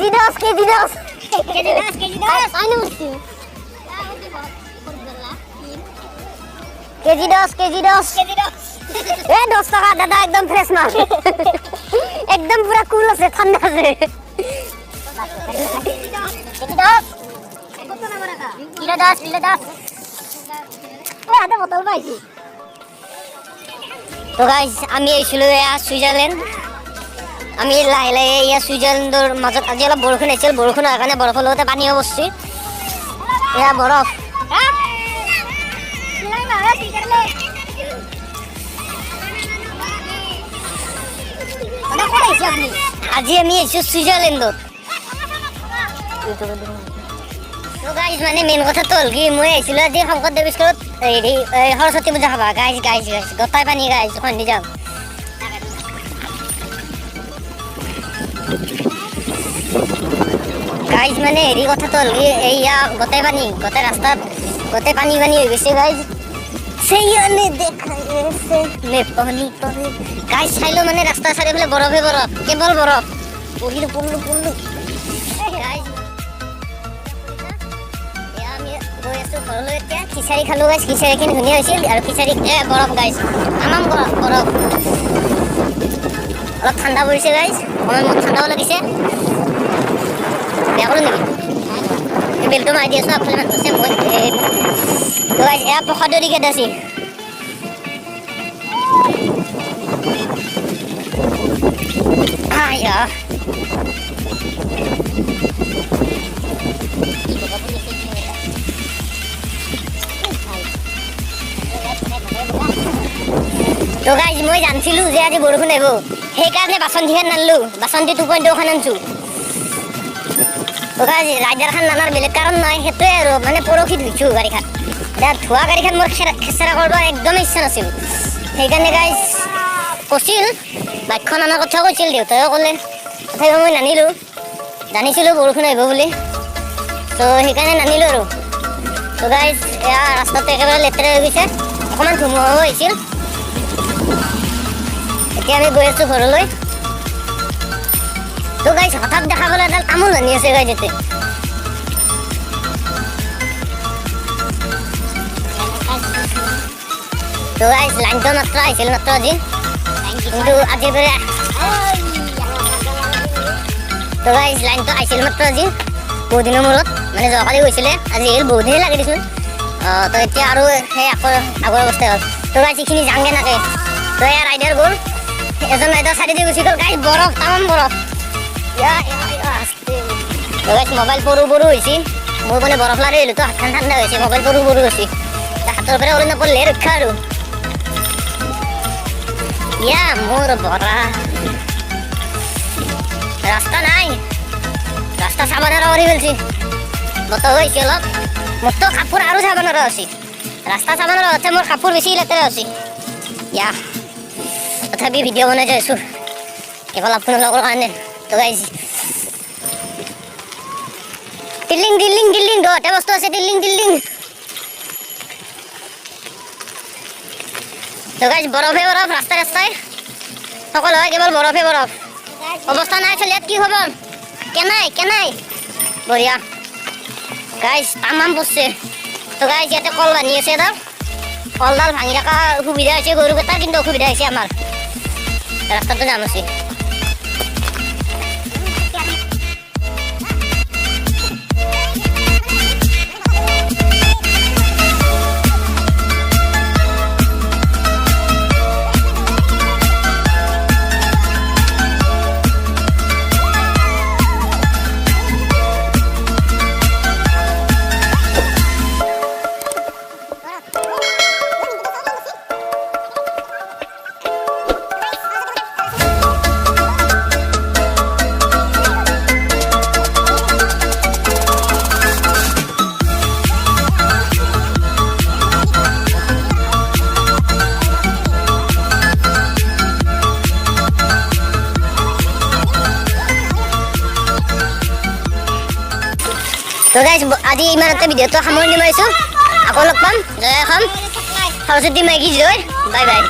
dos, keji dos. Ano mesti? Keji dos. Dos টাকা দাদা একদম ফ্রেশ মাল একদম পুরা কুল আছে ঠান্ডা আছে KG dos kilo dos ada botol পাইছি তো গাইস আমি এইছিলো সুইজারল্যান্ড আমি লাহে লাহে সুইজাৰল্যান্ডৰ মাজত আজি অলপ বৰষুণ আহিছিল বৰষুণৰ কাৰণে বৰফৰ লগতে পানীও বসছি এয়া বৰফ আজি আমি এসেছি সুইজারল্যান্ডত তো গাইস মানে মেইন কথা তো হল কি মই আইছিলো আজি শংকৰদেৱ স্কুলত সৰস্বতী পূজা খাবা গাইস গতাই পানী গাইস সন্ধি যাম গাইস মানে হেৰি কথা তো হল কি এইয়া গতাই ৰাস্তাত গতাই পানী হৈ গৈছে গাইস সেইয়ানে দেখাই আছে মে পানী গাইস চাইলো মানে ৰাস্তা চাৰিওফালে বৰফে বৰফ কেৱল বৰফ পঢ়িলো গাইস আমি গৈ আছো ঘৰলৈ এতিয়া খিচাৰি খালো গাইস খিচাৰিখিনি ধুনীয়া হৈছিল আৰু খিচাৰি বৰফ গাইস তামাম বৰফ অলপ ঠাণ্ডা পৰিছে গাইস অকণমান মোক ঠাণ্ডাও লাগিছে বেয়া কৰোঁ নেকি বেলটো মাৰি দি আছো আগফালে মানুহ আছে মই তো গাইস এয়া প্ৰসাদৰ দিকে আছে আয়া তো গাইস মই জানছিলো যে আজি বৰষুণ আহিব সেইকাৰণে বাচন্তিখন নানলো বাচন্তি 2.2 খন আনছো তো গাইস ৰাইডাৰখন নানাৰ বেলেগ কাৰণ নাই সেইটোৱে আৰু মানে পৰখি ধুইছো গাড়ীখন এতিয়া ধোৱা গাড়ীখন মোৰ খেচেৰা কৰিব একদমেই ইচ্ছা নাছিল সেইকাৰণে গাইস কৈছিল বাইকখন আনাৰ কথা কৈছিল দেউতাইও ক'লে তথাপিও মই নানিলো জানিছিলো বৰষুণ আহিব বুলি তো সেইকাৰণে নানিলো আৰু তো গাইস এয়া ৰাস্তাটো একেবাৰে লেতেৰা হৈ গৈছে অকণমান ধুমুহাও আহিছিল এতিয়া আমি গৈ আছো ঘৰলৈ তো গাইস হঠাৎ দেখা পালো এডাল তামোল আনি আছে গাইস ইয়াতে তো গাইস লাইনটো মাত্ৰ আহিছিল মাত্ৰ আজি কিন্তু আজি পৰা তো গাইস লাইনটো আহিছিল মাত্ৰ আজি বহুত দিনৰ মূৰত মানে যোৱাকালি গৈছিলে আজি বহুত দিনেই লাগি দিছিল তো এতিয়া আৰু সেই আগৰ অৱস্থা হ'ল তো গাইস এইখিনি যাংগে নাকে তো এয়া ৰাইডাৰ গ'ল এজন ৰাইডাৰ চাইডে দি গুচি গ'ল গাইস বৰফ তামাম বৰফ তো গাইস মোবাইল পৰু হৈছে মই মানে বৰফ লাৰি আহিলোঁ তো হাতখন ঠাণ্ডা হৈছে মোবাইল পৰু হৈছে হাতৰ পৰা ওলাই নপৰিলে ৰক্ষা আৰু ইয়া মোৰ বৰা ৰাস্তা নাই ৰাস্তা চাব নোৱাৰা কৰি পেলাইছে বতৰ হৈছে অলপ মোৰতো কাপোৰ আৰু চাব নোৱাৰা হৈছে ৰাস্তা চাব নোৱাৰা হৈছে মোৰ কাপোৰ বেছি লেতেৰা হৈছে ইয়া তথাপি ভিডিঅ' বনাই যাই আছোঁ কেৱল আপোনালোকৰ কাৰণে তো গাইছ দিল্লিং দহটা বস্তু আছে দিল্লিং তো গাইছ বৰফে বৰফ ৰাস্তাই সকলো হয় কেৱল বৰফে বৰফ অৱস্থা নাই চলি ইয়াত কি খবৰ কেনাই বঢ়িয়া গাইছ তামাম পৰছে তো গাইছ ইয়াতে কল বান্ধি আছে এডাল কলডাল ভাঙি থকা সুবিধা হৈছে গৰুকেইটাৰ কিন্তু অসুবিধা হৈছে আমাৰ ৰাস্তাটো জাম আছে তো গাইছ আজি ইমানতে ভিডিঅ'টো সামৰণি মাৰিছোঁ আকৌ লগ পাম জয় অসম সৰস্বতী মাইকী জয় বাই